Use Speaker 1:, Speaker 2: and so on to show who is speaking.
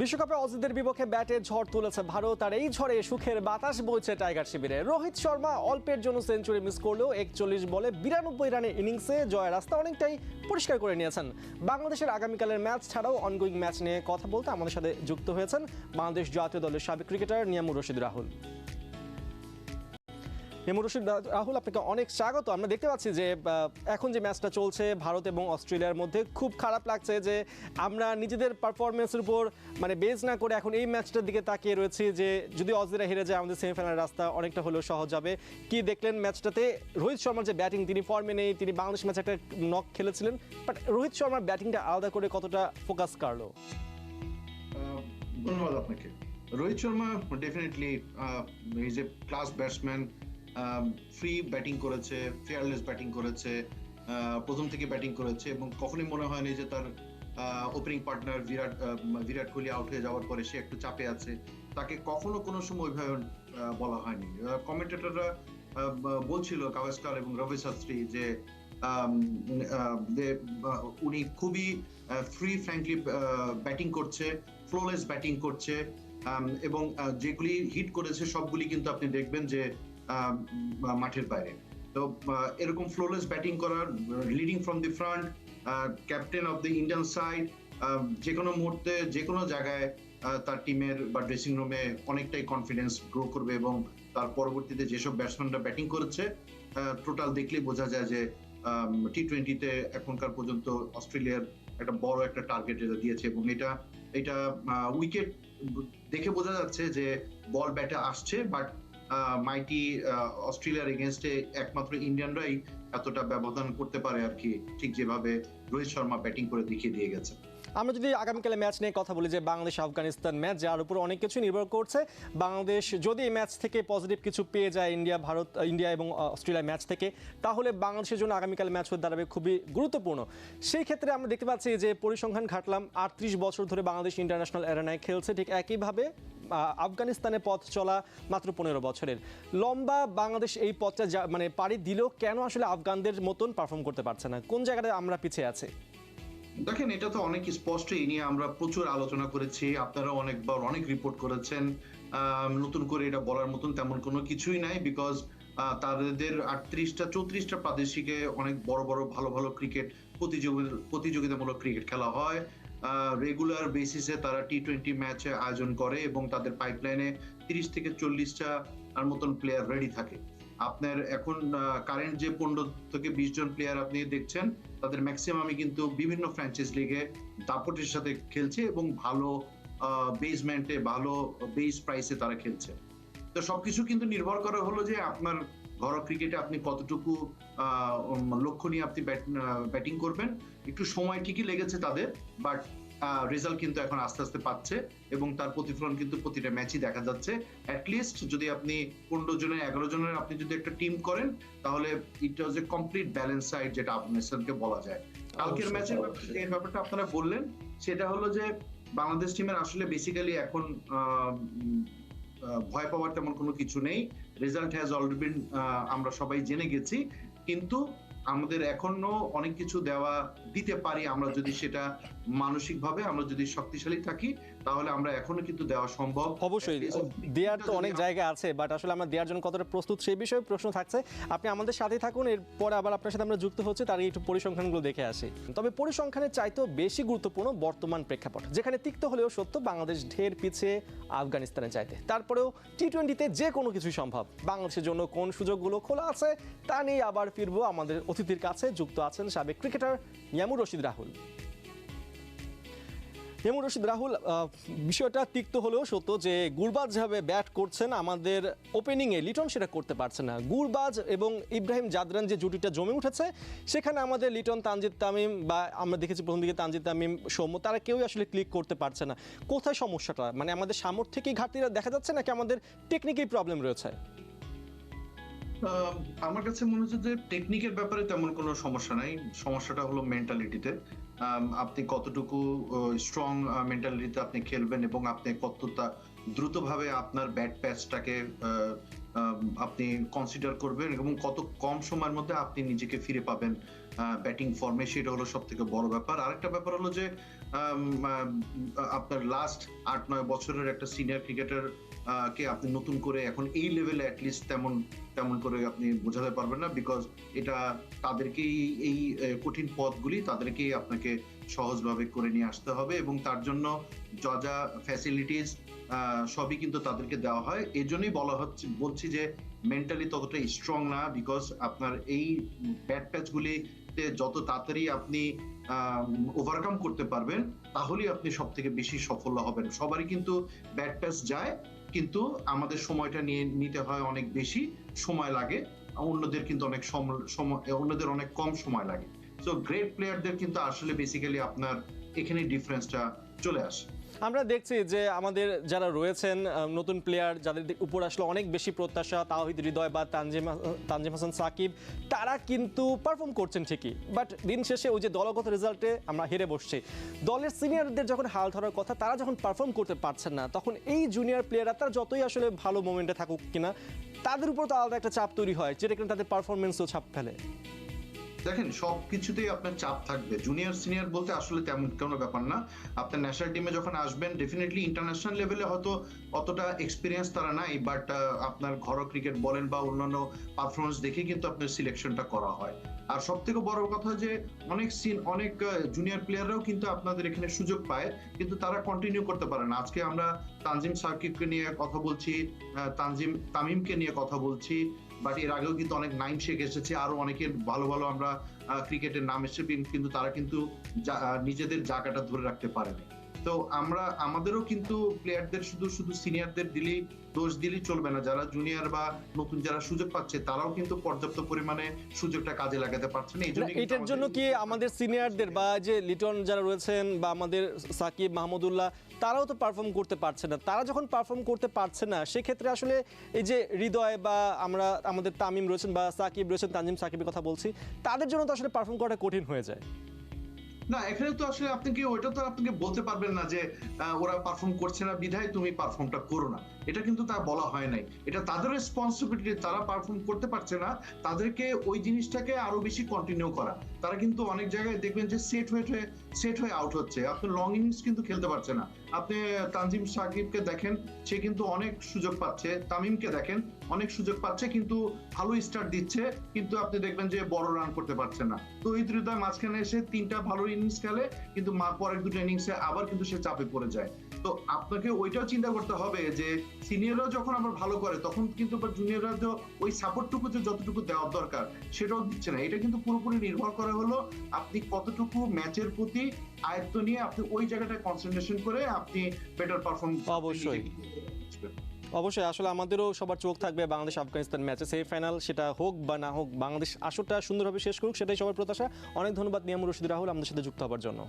Speaker 1: বিশ্বকাপে অজিদের বিপক্ষে ব্যাটে ঝড় তুলেছে ভারত, আর এই ঝড়ে সুখের বাতাস বইছে টাইগার শিবিরে। রোহিত শর্মা অল্পের জন্য সেঞ্চুরি মিস করলেও 41 বলে 92 রানের ইনিংসে জয়ের রাস্তা অনেকটাই পরিষ্কার করে নিয়েছেন। বাংলাদেশের আগামীকালের ম্যাচ ছাড়াও অনগোয়িং ম্যাচ নিয়ে কথা বলতে আমাদের সাথে যুক্ত হয়েছেন বাংলাদেশ জাতীয় দলের সাবেক ক্রিকেটার নিয়ামুর রশিদ রাহুল। নিয়ামুর রশিদ রাহুল, আপনাকে অনেক স্বাগত। আমরা দেখতে পাচ্ছি যে এখন যে ম্যাচটা চলছে ভারত এবং অস্ট্রেলিয়ার মধ্যে, খুব খারাপ লাগছে যে আমরা নিজেদের পারফরমেন্সের উপর বেস না করে এখন এই ম্যাচটার দিকে তাকিয়ে রয়েছি যে যদি অস্ট্রেলিয়া হেরে যায় আমাদের সেমিফাইনাল রাস্তা অনেকটা হলেও সহজ হবে। কি দেখলেন ম্যাচটাতে? রোহিত শর্মার যে ব্যাটিং, তিনি ফর্মে নেই, তিনি বাংলাদেশ ম্যাচে একটা নক খেলেছিলেন, বাট রোহিত শর্মার ব্যাটিংটা আলাদা করে কতটা ফোকাস কাটলো?
Speaker 2: ধন্যবাদ আপনাকে। Rohit Sharma definitely is a class batsman. Free batting করেছে, ফেয়ারলেস ব্যাটিং করেছে, প্রথম থেকে ব্যাটিং করেছে এবং কখনোই মনে হয়নি যে তার opening partner Virat Kohli out হয়ে যাওয়ার পরে সে একটু চাপে আছে। তাকে কখনো কোনো সময় ওইভাবে বলা হয়নি। কমেন্টেটররা বলছিল, গাভাস্কার এবং রবি শাস্ত্রী, যে উনি খুবই ফ্রি ফ্র্যাঙ্কলি ব্যাটিং করছে, ফ্লোলেস ব্যাটিং করছে এবং যেগুলি হিট করেছে সবগুলি কিন্তু আপনি দেখবেন যে মাঠের বাইরে। তো এরকম ফ্লোলেস ব্যাটিং করার, leading from the front, captain of the Indian side, যে কোনো মুহূর্তে যে কোনো জায়গায় তার টিমের বা ড্রেসিং রুমে অনেকটাই কনফিডেন্স গ্রো করবে এবং তার পরবর্তীতে যেসব ব্যাটসম্যানরা ব্যাটিং করেছে টোটাল দেখলেই বোঝা যায় যে টি-20-তে এখনকার পর্যন্ত অস্ট্রেলিয়ার একটা বড় একটা টার্গেট দিয়েছে এবং এটা উইকেট দেখে বোঝা যাচ্ছে যে বল ব্যাটে আসছে, বাট মাইটি অস্ট্রেলিয়ার এগেনস্টে একমাত্র ইন্ডিয়ানরাই এতটা ব্যবধান করতে পারে আর কি, ঠিক যেভাবে রোহিত শর্মা ব্যাটিং করে দেখিয়ে দিয়ে গেছে।
Speaker 1: আমরা যদি আগামীকালে ম্যাচ নিয়ে কথা বলি, যে বাংলাদেশ আফগানিস্তান ম্যাচ, যার উপর অনেক কিছু নির্ভর করছে। বাংলাদেশ যদি এই ম্যাচ থেকে পজিটিভ কিছু পেয়ে যায় ইন্ডিয়া এবং অস্ট্রেলিয়া ম্যাচ থেকে, তাহলে বাংলাদেশের জন্য আগামীকাল ম্যাচ হয়ে দাঁড়াবে খুবই গুরুত্বপূর্ণ। সেই ক্ষেত্রে আমরা দেখতে পাচ্ছি যে পরিসংখ্যান ঘাটলাম, 38 বছর ধরে বাংলাদেশ ইন্টারন্যাশনাল অ্যারেনায় খেলছে, ঠিক একইভাবে আফগানিস্তানে পথ চলা মাত্র 15 বছরের। লম্বা বাংলাদেশ এই পথটা পাড়ি দিলেও কেন আসলে আফগানদের মতন পারফর্ম করতে পারছে না? কোন জায়গাতে আমরা পিছিয়ে আছি?
Speaker 2: দেখেন, এটা তো অনেক স্পষ্ট। এই নিয়ে আমরা প্রচুর আলোচনা করেছি, আপনারা অনেকবার অনেক রিপোর্ট করেছেন। নতুন করে এটা বলার মতন তেমন কোনো কিছুই নাই, বিকজ তাদের 34টা প্রাদেশিকে অনেক বড় বড় ভালো ভালো ক্রিকেট প্রতিযোগিতামূলক ক্রিকেট খেলা হয়। রেগুলার বেসিসে তারা টি-20 ম্যাচে আয়োজন করে এবং তাদের পাইপলাইনে 30 থেকে 40টা মতন প্লেয়ার রেডি থাকে। আপনার এখন কারেন্ট যে 15 থেকে 20 জন প্লেয়ার আপনি দেখছেন, তাদের ম্যাক্সিমামই কিন্তু বিভিন্ন ফ্র্যাঞ্চাইজ লিগে দাপটের সাথে খেলছে এবং ভালো বেসমেন্টে, ভালো বেস প্রাইসে তারা খেলছে। তো সবকিছু কিন্তু নির্ভর করা হলো যে আপনার ঘরোয়া ক্রিকেটে আপনি কতটুকু লক্ষ্য নিয়ে আপনি ব্যাটিং করবেন। একটু সময় ঠিকই লেগেছে তাদের, বাট রেজাল্ট কিন্তু এখন আস্তে আস্তে পাচ্ছে এবং তার প্রতিফলন কিন্তু প্রতিটা ম্যাচই দেখা যাচ্ছে। অ্যাটলিস্ট যদি আপনি 15 জনের 11 জনের আপনি যদি একটা টিম করেন, তাহলে ইট ওয়াজ এ কমপ্লিট ব্যালেন্স সাইড, যেটা আফগানিস্তানকে বলা যায়। কালকের ম্যাচের এই ব্যাপারটা আপনারা বললেন, সেটা হলো যে বাংলাদেশ টিমের আসলে বেসিক্যালি এখন ভয় পাওয়ার তেমন কোনো কিছু নেই। রেজাল্ট হ্যাজ অলরেডি বিন, আমরা সবাই জেনে গেছি, কিন্তু আমাদের এখনো অনেক কিছু দিতে পারি। আমরা যদি সেটা মানসিকভাবে আমরা যদি শক্তিশালী থাকি, তাহলে আমরা এখনো কিন্তু দেওয়া সম্ভব।
Speaker 1: অবশ্যই দেওয়ার তো অনেক জায়গা আছে, বাট আসলে আমরা দেওয়ার জন্য কতটা প্রস্তুত সেই বিষয়ে প্রশ্ন থাকছে। আপনি আমাদের সাথেই থাকুন, এরপরে আবার আপনার সাথে আমরা যুক্ত হচ্ছে, তার একটু পরিসংখ্যানগুলো দেখে আসি। তবে পরিসংখ্যানের চাইতেও বেশি গুরুত্বপূর্ণ বর্তমান প্রেক্ষাপট, যেখানে তিক্ত হলেও সত্য বাংলাদেশ ঢের পিছিয়ে আফগানিস্তানের চাইতে। তারপরেও টি-20-তে যে কোনো কিছুই সম্ভব। বাংলাদেশের জন্য কোন সুযোগগুলো খোলা আছে তা নিয়ে আবার ফিরবো আমাদের অতিথির কাছে। যুক্ত আছেন সাবেক ক্রিকেটার নিয়ামুর রশিদ রাহুল। নিয়ামুর রশিদ রাহুল, বিষয়টা তিক্ত হলেও সত্য যে গুরবাজ যেভাবে ব্যাট করছেন আমাদের ওপেনিংয়ে, লিটন সেটা করতে পারছে না। গুরবাজ এবং ইব্রাহিম জাদরান যে জুটিটা জমে উঠেছে, সেখানে আমাদের লিটন, তানজিদ তামিম, বা আমরা দেখেছি প্রথম দিকে তানজিদ তামিম, সৌম্য, তারা কেউই আসলে ক্লিক করতে পারছে না। কোথায় সমস্যাটা? আমাদের সামর্থ্য থেকেই ঘাটতিটা দেখা যাচ্ছে নাকি আমাদের টেকনিকেই প্রবলেম রয়েছে?
Speaker 2: আমার কাছে মনে হচ্ছে যে টেকনিকের ব্যাপারে তেমন কোনো সমস্যা নাই, সমস্যাটা হলো মেন্টালিটিতে। আপনি কতটুকু স্ট্রং মেন্টালিটিতে আপনি খেলবেন এবং আপনি কতটা দ্রুতভাবে আপনার ব্যাট প্যাচটাকে আপনি কনসিডার করবেন এবং কত কম সময়ের মধ্যে আপনি নিজেকে ফিরে পাবেন ব্যাটিং ফর্মে, সেটা হলো সব থেকে বড় ব্যাপার। আরেকটা ব্যাপার হলো যে আপনার লাস্ট 8-9 বছরের একটা সিনিয়র ক্রিকেটার কে আপনি নতুন করে এখন এই লেভেলে অ্যাটলিস্ট তেমন করে আপনি বোঝাতে পারবেন না, বিকজ এটা তাদেরকেই এই কঠিন পথগুলি তাদেরকেই আপনাকে সহজভাবে করে নিয়ে আসতে হবে, এবং তার জন্য যা যা ফ্যাসিলিটিস সবই কিন্তু তাদেরকে দেওয়া হয়। এই জন্যই বলছি যে মেন্টালি ততটা স্ট্রং না, বিকজ আপনার এই ব্যাড প্যাচগুলিতে যত তাড়াতাড়ি আপনি ওভারকাম করতে পারবেন তাহলেই আপনি সব থেকে বেশি সফল হবেন। সবারই কিন্তু ব্যাড প্যাচ যায়, কিন্তু আমাদের সময়টা নিতে হয় অনেক বেশি সময় লাগে, অন্যদের কিন্তু অন্যদের অনেক কম সময় লাগে। সো গ্রেট প্লেয়ারদের কিন্তু আসলে বেসিক্যালি আপনার এখানে ডিফারেন্সটা চলে আসে।
Speaker 1: আমরা দেখছি যে আমাদের যারা রয়েছেন নতুন প্লেয়ার, যাদের উপর আসলে অনেক বেশি প্রত্যাশা, তাওহিদ হৃদয় বা তানজিম হাসান সাকিব, তারা কিন্তু পারফর্ম করছেন ঠিকই, বাট দিন শেষে ওই যে দলগত রেজাল্টে আমরা হেরে বসছি। দলের সিনিয়রদের যখন হাল ধরার কথা, তারা যখন পারফর্ম করতে পারছেন না, তখন এই জুনিয়র প্লেয়াররা তারা যতই আসলে ভালো মোমেন্টে থাকুক কিনা, তাদের উপর তো আলাদা একটা চাপ তৈরি হয়, যেটা কিনা তাদের পারফরমেন্সও ছাপ ফেলে।
Speaker 2: দেখেন, সবকিছুতেই আপনার চাপ থাকবে। জুনিয়র সিনিয়র বলতে আসলে তেমন কোনো ব্যাপার না। আপনার ন্যাশনাল টিমে যখন আসবেন, ডেফিনেটলি ইন্টারন্যাশনাল লেভেলে হয়তো অতটা এক্সপিরিয়েন্স তারা নাই, বাট আপনার ঘরোয়া ক্রিকেট বলেন বা অন্যান্য পারফরমেন্স দেখে কিন্তু আপনার সিলেকশনটা করা হয়। আর সব থেকে বড় কথা যে অনেক জুনিয়র প্লেয়াররাও কিন্তু আপনাদের এখানে সুযোগ পায়, কিন্তু তারা কন্টিনিউ করতে পারে না। আজকে আমরা তানজিম সাকিবকে নিয়ে কথা বলছি, তামিমকে নিয়ে কথা বলছি, বাট এর আগেও কিন্তু অনেক নাইম শেখ এসেছে, আরো অনেকের ভালো ভালো আমরা ক্রিকেটের নাম এসেছে, কিন্তু তারা কিন্তু নিজেদের জায়গাটা ধরে রাখতে পারেনি। তো আমাদেরও কিন্তু প্লেয়ারদের শুধু সিনিয়রদের দোষ দিলেই চলবে না। যারা জুনিয়র বা নতুন যারা সুযোগ পাচ্ছে, তারাও কিন্তু পর্যাপ্ত পরিমাণে সুযোগটা কাজে লাগাতে পারছে না।
Speaker 1: এটার জন্য কি আমাদের সিনিয়রদের বা যে লিটন যারা রয়েছেন বা আমাদের সাকিব মাহমুদুল্লাহ, তারাও তো পারফর্ম করতে পারছে না? তারা যখন পারফর্ম করতে পারছে না, সেক্ষেত্রে আসলে এই যে হৃদয় বা আমাদের তামিম রয়েছেন বা সাকিব রয়েছেন, তানজিম সাকিবের কথা বলছি, তাদের জন্য তো আসলে পারফর্ম করাটা কঠিন হয়ে যায়।
Speaker 2: না, এখানে তো আসলে ওইটা তো আপনাকে বলতে পারবেন না যে ওরা পারফর্ম করছে না বিধায় তুমি পারফর্মটা করো না, এটা কিন্তু তা বলা হয় নাই। এটা তাদের রেসপন্সিবিলিটি, তারা পারফর্ম করতে পারছে না, তাদেরকে ওই জিনিসটাকে আরো বেশি কন্টিনিউ করা। তারা কিন্তু অনেক জায়গায় দেখবেন যে সেট হয়ে আউট হচ্ছে, আপনি লং ইনিংস কিন্তু খেলতে পারছে না। আপনি তানজিম সাকিবকে দেখেন, সে কিন্তু অনেক সুযোগ পাচ্ছে, তামিমকে দেখেন অনেক সুযোগ পাচ্ছে, কিন্তু ভালো স্টার্ট দিচ্ছে, কিন্তু আপনি দেখবেন যে বড় রান করতে পারছে না। তো এই হৃদয় মাঝখানে এসে 3টা ভালো ইনিংস খেলে, কিন্তু পরের 2টা ইনিংসে আবার কিন্তু সে চাপে পড়ে যায়। তো আপনাকে ওইটাও চিন্তা করতে হবে যে সিনিয়ররা যখন আবার ভালো করে, তখন কিন্তু জুনিয়ররা তো ওই সাপোর্টটুকু যে যতটুকু দেওয়ার দরকার সেটাও দিচ্ছে না। এটা কিন্তু পুরোপুরি নির্ভর করে হলো আপনি কতটুকু ম্যাচের প্রতি আয়ত্ত নিয়ে আপনি ওই জায়গাটায় কনসেন্ট্রেশন করে আপনি বেটার পারফর্ম।
Speaker 1: অবশ্যই আসলে আমাদেরও সবার চোখ থাকবে বাংলাদেশ আফগানিস্তান ম্যাচে, সেমিফাইনাল সেটা হোক বা না হোক, বাংলাদেশ আসরটা সুন্দরভাবে শেষ করুক, সেটাই সবার প্রত্যাশা। অনেক ধন্যবাদ নিয়ামুর রশিদ রাহুল আমাদের সাথে যুক্ত হওয়ার জন্য।